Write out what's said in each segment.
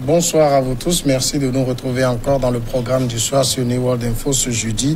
Bonsoir à vous tous. Merci de nous retrouver encore dans le programme du soir sur New World Info ce jeudi.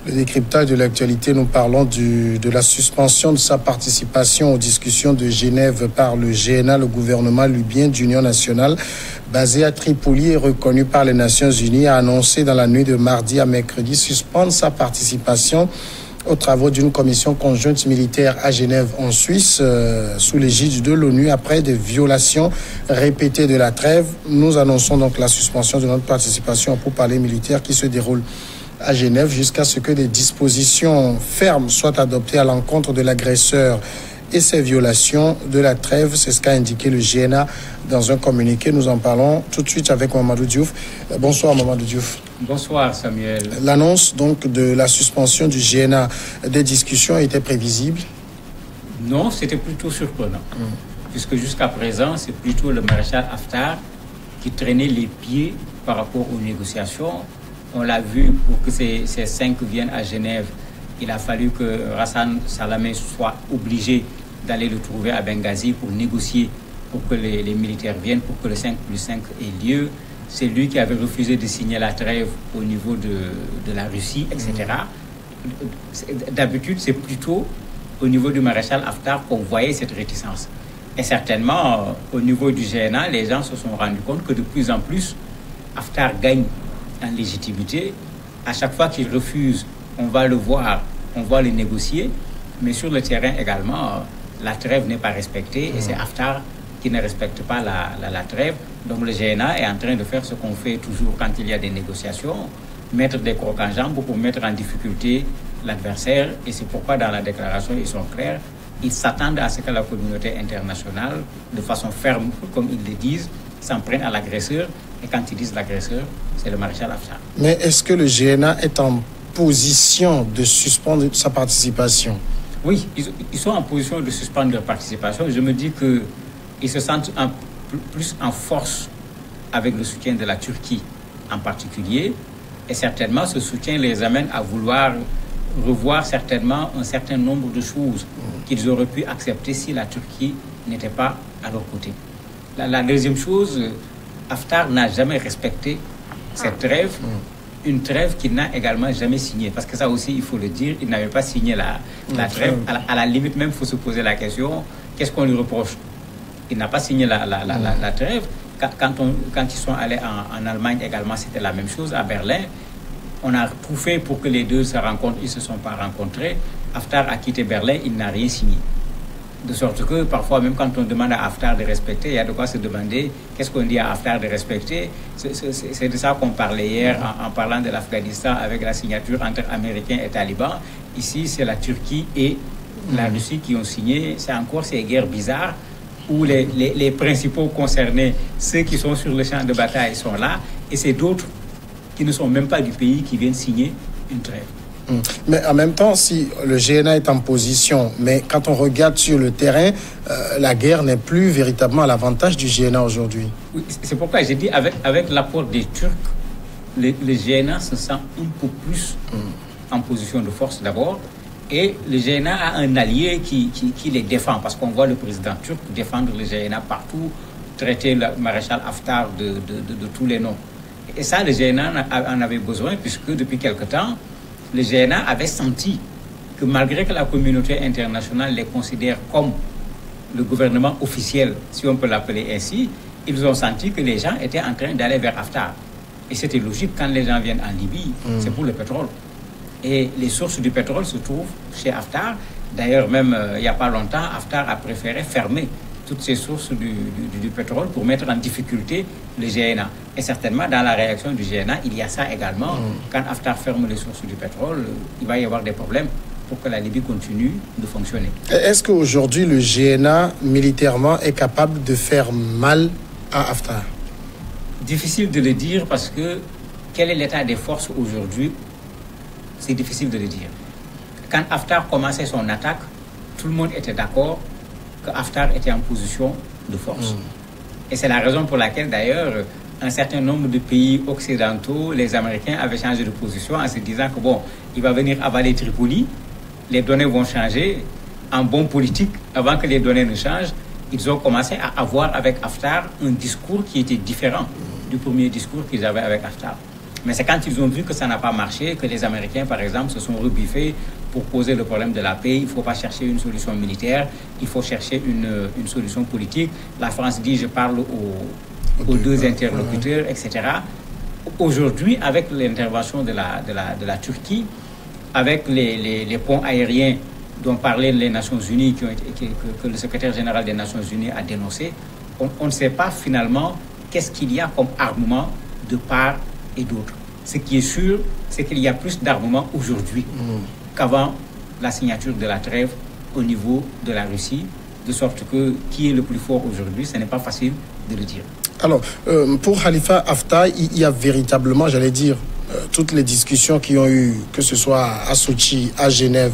Le décryptage de l'actualité, nous parlons de la suspension de sa participation aux discussions de Genève par le GNA, le gouvernement libyen d'union nationale, basé à Tripoli et reconnu par les Nations Unies, a annoncé dans la nuit de mardi à mercredi suspendre sa participation aux travaux d'une commission conjointe militaire à Genève en Suisse, sous l'égide de l'ONU, après des violations répétées de la trêve. Nous annonçons donc la suspension de notre participation au pourparlers militaire qui se déroule à Genève jusqu'à ce que des dispositions fermes soient adoptées à l'encontre de l'agresseur et ses violations de la trêve. C'est ce qu'a indiqué le GNA dans un communiqué. Nous en parlons tout de suite avec Mamadou Diouf. Bonsoir Mamadou Diouf. Bonsoir Samuel. L'annonce donc de la suspension du GNA des discussions était prévisible? Non, c'était plutôt surprenant. Puisque jusqu'à présent, c'est plutôt le maréchal Haftar qui traînait les pieds par rapport aux négociations. On l'a vu, pour que ces 5 viennent à Genève, il a fallu que Hassan Salamé soit obligé d'aller le trouver à Benghazi pour négocier, pour que les militaires viennent, pour que le 5+5 ait lieu. C'est lui qui avait refusé de signer la trêve au niveau de la Russie, etc. D'habitude, c'est plutôt au niveau du maréchal Haftar qu'on voyait cette réticence. Et certainement, au niveau du GNA, les gens se sont rendus compte que de plus en plus, Haftar gagne en légitimité. À chaque fois qu'il refuse, on va le voir, on va le négocier, mais sur le terrain également, la trêve n'est pas respectée et c'est Haftar qui ne respecte pas la trêve. Donc le GNA est en train de faire ce qu'on fait toujours quand il y a des négociations, mettre des crocs en jambes pour mettre en difficulté l'adversaire, et c'est pourquoi dans la déclaration ils sont clairs, ils s'attendent à ce que la communauté internationale, de façon ferme, comme ils le disent, s'en prenne à l'agresseur. Et quand ils disent l'agresseur, c'est le maréchal Haftar. Mais est-ce que le GNA est en position de suspendre sa participation? Oui, ils sont en position de suspendre leur participation. Je me dis qu'ils se sentent plus en force avec le soutien de la Turquie en particulier. Et certainement, ce soutien les amène à vouloir revoir certainement un certain nombre de choses qu'ils auraient pu accepter si la Turquie n'était pas à leur côté. La deuxième chose, Haftar n'a jamais respecté cette trêve, une trêve qu'il n'a également jamais signée. Parce que ça aussi, il faut le dire, il n'avait pas signé la trêve. À la limite même, il faut se poser la question, qu'est-ce qu'on lui reproche? Il n'a pas signé la trêve. Quand ils sont allés en Allemagne également, c'était la même chose, à Berlin. On a tout fait pour que les deux se rencontrent, ils ne se sont pas rencontrés. Haftar a quitté Berlin, il n'a rien signé. De sorte que parfois, même quand on demande à Haftar de respecter, il y a de quoi se demander qu'est-ce qu'on dit à Haftar de respecter. C'est de ça qu'on parlait hier en parlant de l'Afghanistan avec la signature entre Américains et talibans. Ici, c'est la Turquie et la Russie qui ont signé. C'est encore ces guerres bizarres où les principaux concernés, ceux qui sont sur le champ de bataille, sont là, et c'est d'autres qui ne sont même pas du pays qui viennent signer une trêve. Mais en même temps, si le GNA est en position, mais quand on regarde sur le terrain, la guerre n'est plus véritablement à l'avantage du GNA aujourd'hui. Oui, c'est pourquoi j'ai dit, avec l'apport des Turcs, le GNA se sent un peu plus en position de force d'abord, et le GNA a un allié qui les défend, parce qu'on voit le président turc défendre le GNA partout, traiter le maréchal Haftar de tous les noms. Et ça, le GNA en avait besoin, puisque depuis quelque temps, le GNA avait senti que malgré que la communauté internationale les considère comme le gouvernement officiel, si on peut l'appeler ainsi, ils ont senti que les gens étaient en train d'aller vers Haftar. Et c'était logique, quand les gens viennent en Libye, c'est pour le pétrole. Et les sources du pétrole se trouvent chez Haftar. D'ailleurs, même il n'y a pas longtemps, Haftar a préféré fermer toutes ces sources du pétrole pour mettre en difficulté le GNA. Et certainement, dans la réaction du GNA, il y a ça également. Quand Haftar ferme les sources du pétrole, il va y avoir des problèmes pour que la Libye continue de fonctionner. Est-ce qu'aujourd'hui, le GNA, militairement, est capable de faire mal à Haftar? Difficile de le dire parce que quel est l'état des forces aujourd'hui? C'est difficile de le dire. Quand Haftar commençait son attaque, tout le monde était d'accord que Haftar était en position de force. Et c'est la raison pour laquelle, d'ailleurs, un certain nombre de pays occidentaux, les Américains avaient changé de position en se disant que, bon, il va venir avaler Tripoli, les données vont changer. En bon politique, avant que les données ne changent, ils ont commencé à avoir avec Haftar un discours qui était différent du premier discours qu'ils avaient avec Haftar. Mais c'est quand ils ont vu que ça n'a pas marché, que les Américains, par exemple, se sont rebiffés pour poser le problème de la paix. Il ne faut pas chercher une solution militaire, il faut chercher une solution politique. La France dit, je parle aux deux interlocuteurs, etc. Aujourd'hui, avec l'intervention de la Turquie, avec les ponts aériens dont parlaient les Nations Unies, que le secrétaire général des Nations Unies a dénoncé, on ne sait pas finalement qu'est-ce qu'il y a comme armement de part et d'autre. Ce qui est sûr, c'est qu'il y a plus d'armement aujourd'hui qu'avant la signature de la trêve au niveau de la Russie, de sorte que qui est le plus fort aujourd'hui, ce n'est pas facile de le dire. Alors, pour Khalifa Haftar, il y a véritablement, j'allais dire, toutes les discussions qui ont eu, que ce soit à Sochi, à Genève,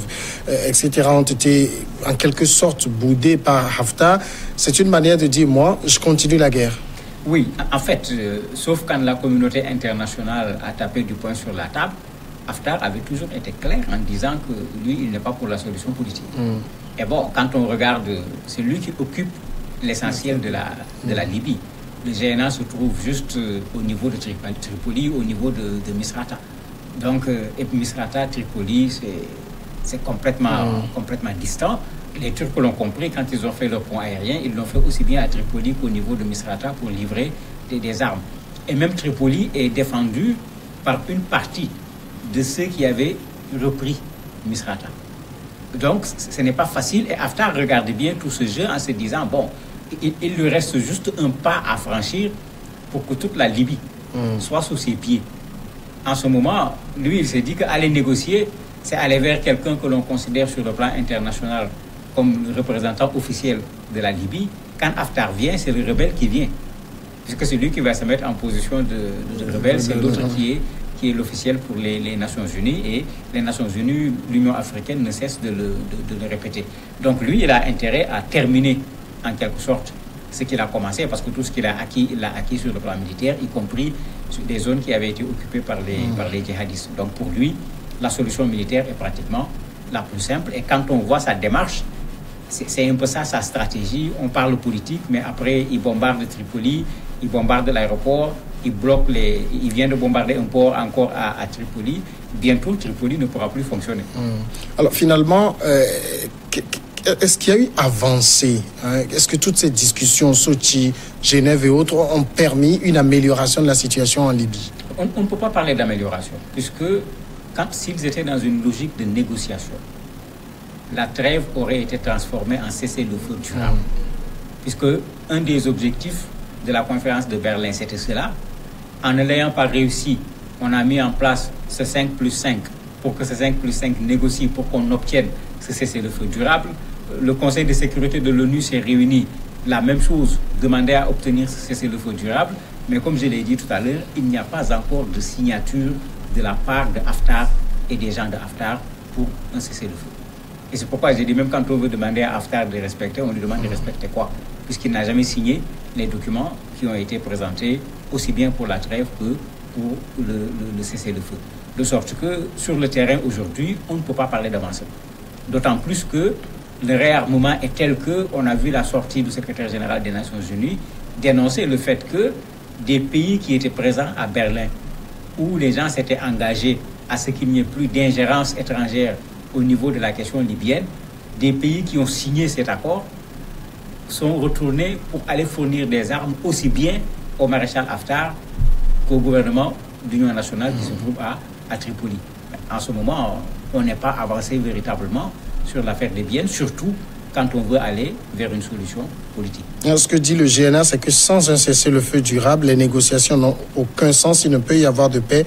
etc., ont été en quelque sorte boudées par Haftar. C'est une manière de dire, moi, je continue la guerre. Oui, en fait, sauf quand la communauté internationale a tapé du poing sur la table, Haftar avait toujours été clair en disant que lui, il n'est pas pour la solution politique. Et bon, quand on regarde, c'est lui qui occupe l'essentiel de la Libye. Le GNA se trouve juste au niveau de Tripoli, au niveau de Misrata. Donc, et Misrata, Tripoli, c'est complètement distant. Les Turcs l'ont compris quand ils ont fait leur pont aérien. Ils l'ont fait aussi bien à Tripoli qu'au niveau de Misrata pour livrer des armes. Et même Tripoli est défendu par une partie de ceux qui avaient repris Misrata. Donc, ce n'est pas facile. Et Haftar regarde bien tout ce jeu en se disant, bon, il lui reste juste un pas à franchir pour que toute la Libye soit sous ses pieds. En ce moment, lui, il s'est dit qu'aller négocier, c'est aller vers quelqu'un que l'on considère sur le plan international comme le représentant officiel de la Libye. Quand Haftar vient, c'est le rebelle qui vient. Puisque c'est lui qui va se mettre en position de rebelle, c'est l'autre qui est l'officiel pour les Nations Unies. Et les Nations Unies, l'Union africaine ne cesse de le répéter. Donc lui, il a intérêt à terminer en quelque sorte ce qu'il a commencé, parce que tout ce qu'il a acquis, il l'a acquis sur le plan militaire, y compris sur des zones qui avaient été occupées par les djihadistes. Donc pour lui, la solution militaire est pratiquement la plus simple. Et quand on voit sa démarche, c'est un peu ça sa stratégie. On parle politique, mais après, il bombarde Tripoli, il bombarde l'aéroport, il vient de bombarder un port encore à Tripoli. Bientôt, Tripoli ne pourra plus fonctionner. Alors finalement, est-ce qu'il y a eu avancée, Est-ce que toutes ces discussions, Sochi, Genève et autres, ont permis une amélioration de la situation en Libye? On ne peut pas parler d'amélioration, puisque s'ils étaient dans une logique de négociation, la trêve aurait été transformée en cessez-le-feu durable. Puisque un des objectifs de la conférence de Berlin, c'était cela. En ne l'ayant pas réussi, on a mis en place ce 5+5 pour que ce 5+5 négocie pour qu'on obtienne ce cessez-le-feu durable. Le Conseil de sécurité de l'ONU s'est réuni, la même chose, demandait à obtenir ce cessez-le-feu durable. Mais comme je l'ai dit tout à l'heure, il n'y a pas encore de signature de la part de Haftar et des gens de Haftar pour un cessez-le-feu. Et c'est pourquoi j'ai dit, même quand on veut demander à Haftar de respecter, on lui demande de respecter quoi? Puisqu'il n'a jamais signé les documents qui ont été présentés, aussi bien pour la trêve que pour le cessez-le-feu. De sorte que, sur le terrain aujourd'hui, on ne peut pas parler d'avancement. D'autant plus que le réarmement est tel qu'on a vu la sortie du secrétaire général des Nations Unies dénoncer le fait que des pays qui étaient présents à Berlin, où les gens s'étaient engagés à ce qu'il n'y ait plus d'ingérence étrangère au niveau de la question libyenne, des pays qui ont signé cet accord sont retournés pour aller fournir des armes aussi bien au maréchal Haftar qu'au gouvernement d'union nationale qui se trouve à Tripoli. En ce moment, on n'est pas avancé véritablement sur l'affaire libyenne, surtout quand on veut aller vers une solution politique. Ce que dit le GNA, c'est que sans un cessez-le-feu durable, les négociations n'ont aucun sens. Il ne peut y avoir de paix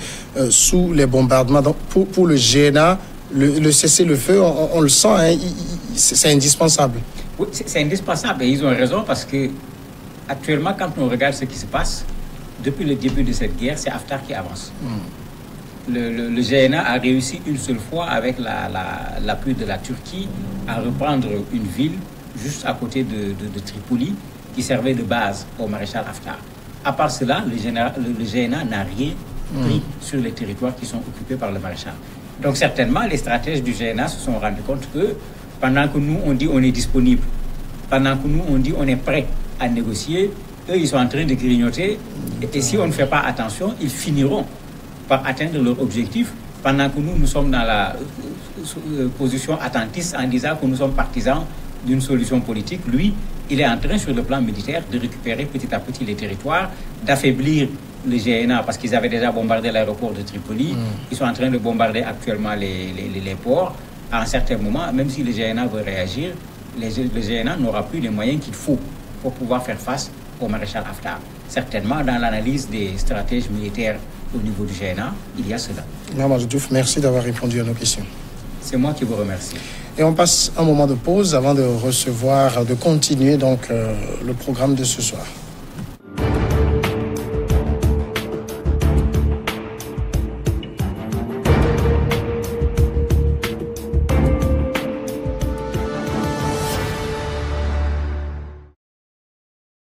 sous les bombardements. Donc pour le GNA, le cessez-le-feu, on le sent, c'est indispensable. Oui, c'est indispensable et ils ont raison parce que actuellement, quand on regarde ce qui se passe, depuis le début de cette guerre, c'est Haftar qui avance. Le GNA a réussi une seule fois avec l'appui de la Turquie à reprendre une ville juste à côté de Tripoli qui servait de base au maréchal Haftar. À part cela, le GNA n'a rien pris sur les territoires qui sont occupés par le maréchal. Donc certainement, les stratèges du GNA se sont rendus compte que pendant que nous, on dit on est disponible pendant que nous, on dit on est prêt à négocier, eux, ils sont en train de grignoter. Et si on ne fait pas attention, ils finiront par atteindre leur objectif, pendant que nous sommes dans la position attentiste en disant que nous sommes partisans d'une solution politique. Lui, il est en train, sur le plan militaire, de récupérer petit à petit les territoires, d'affaiblir le GNA, parce qu'ils avaient déjà bombardé l'aéroport de Tripoli. Ils sont en train de bombarder actuellement les ports. À un certain moment, même si le GNA veut réagir, le GNA n'aura plus les moyens qu'il faut pour pouvoir faire face au maréchal Haftar. Certainement, dans l'analyse des stratèges militaires au niveau du GNA, il y a cela. Mamadou Diouf, merci d'avoir répondu à nos questions. C'est moi qui vous remercie. Et on passe un moment de pause avant de continuer donc le programme de ce soir.